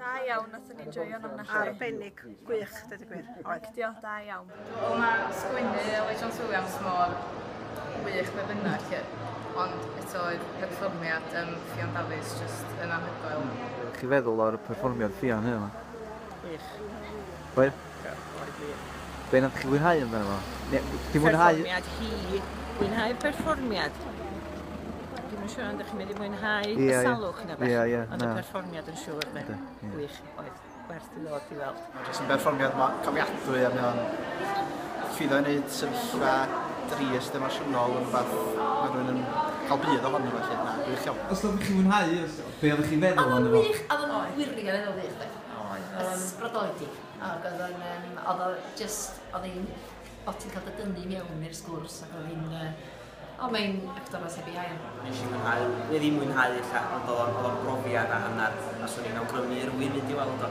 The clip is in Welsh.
Da iawn, nathon ni joio'n ofnadwy. Arbennig, gwych, dydy gwir. Actio da iawn. Wel, mae sgwennu Lee Jones Williams mor wych be bynnag lle. Ond eto oedd perfformiad Ffion Davies just yn anhygoel. Chi feddwl o'r perfformiad Ffion hyn yma? Gwych. Wel? Be nath chi fwynhau amdano fo? Chi fwynhau? Perfformiad hi. Mwynhau perfformiad. Dwi'n siŵr ond chi'n mynd i mwynhau y salwch na beth. Ond y perfformiad yn siŵr me. Gwych oedd. Werth i ddod i weld. Jyst yn perfformiad cofiadwy a mewn ffiddo i wneud sefyllfa drist emosiynol yn fath mae rhywun yn cael bydd ohono felly. Na, gwych iawn. Os ydych chi'n fwynhau, be oeddech chi'n feddwl ond o'n wirio'n edrych wych. Ysbrydoledig. Oedd hi'n bot yn cael dy dynnu mewn i'r sgwrs ac oedd hi'n... O, mae'n actor o sebi iawn. Nes i mwynhau, ne ddim mwynhau illa, ond oedd o'n brofiad a hanner, a swn i'n awgrymu rhywun mynd i weld o.